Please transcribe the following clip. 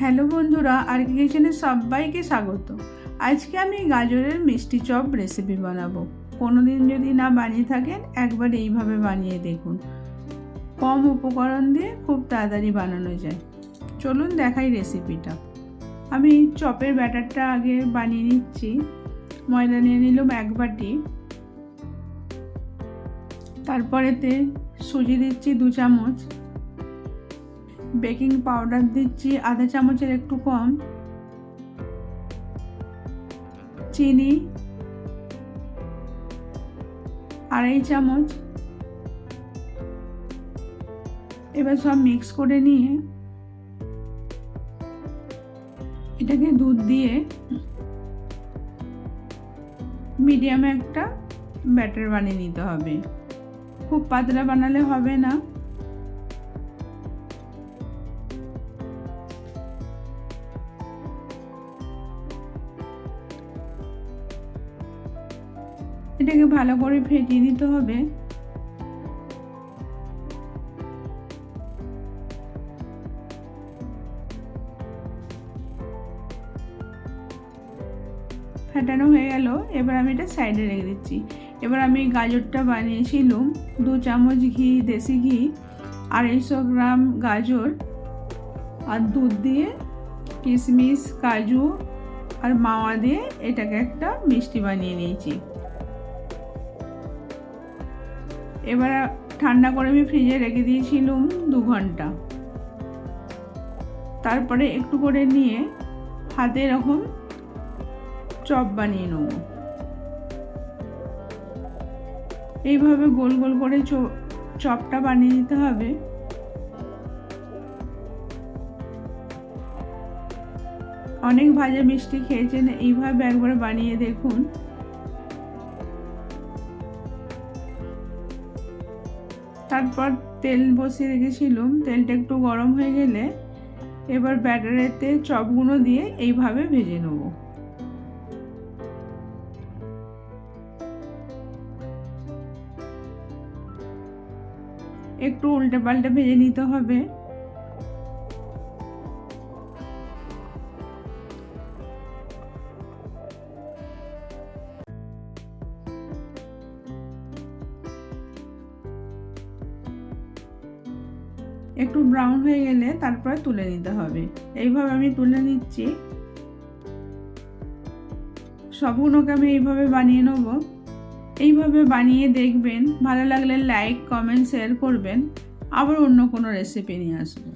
Hello বন্ধুরা, আর কিচেনে সবাইকে স্বাগত। আজকে আমি গাজরের মিষ্টি চপ রেসিপি বানাবো। কোনোদিন যদি না বানিয়ে থাকেন, একবার এইভাবে বানিয়ে দেখুন। কম উপকরণ দিয়ে খুব তাড়াতাড়ি বানানো যায়। চলুন দেখাই রেসিপিটা। আমি চপের ব্যাটারটা আগে বানিয়ে নিচ্ছি। ময়দা নিয়ে নিলাম 1 বাটি। তারপরেতে সুজি দিচ্ছি 2 চামচ, বেকিং পাউডার দিচ্ছি আধা চামচের একটু কম, চিনি 2.5 চামচ। এবার সব মিক্স করে নিয়ে এটাকে দুধ দিয়ে মিডিয়ামে একটা ব্যাটার বানিয়ে নিতে হবে। খুব পাতলা বানালে হবে না। এটাকে ভালো করে ফেটিয়ে নিতে হবে। ফেটানো হয়ে গেল। এবার আমি এটা সাইডে রেখে দিচ্ছি। এবার আমি গাজরটা বানিয়েছিলাম 2 চামচ ঘি, দেশি ঘি, 250 গ্রাম গাজর আর দুধ দিয়ে, কিশমিশ, কাজু আর মাওয়া দিয়ে এটাকে একটা মিষ্টি বানিয়ে নিয়েছি। এবার ঠান্ডা করে আমি ফ্রিজে রেখে দিয়েছিলাম 2 ঘন্টা। তারপরে একটু করে নিয়ে হাতে এরকম চপ বানিয়ে নেব। এইভাবে গোল গোল করে চপটা বানিয়ে নিতে হবে। অনেক ভাজা মিষ্টি খেয়েছেন, এইভাবে একবার বানিয়ে দেখুন। তারপর তেল বসিয়ে রেখেছিলাম। তেলটা একটু গরম হয়ে গেলে এবার ব্যাটারেতে চপগুলো দিয়ে এইভাবে ভেজে নেব। একটু উল্টে পাল্টে ভেজে নিতে হবে। একটু ব্রাউন হয়ে গেলে তারপরে তুলে নিতে হবে। এইভাবে আমি তুলে নিচ্ছি। সবগুলোকে আমি এইভাবে বানিয়ে নেব। এইভাবে বানিয়ে দেখবেন। ভালো লাগলে লাইক, কমেন্ট, শেয়ার করবেন। আবার অন্য কোনো রেসিপি নিয়ে আসবো।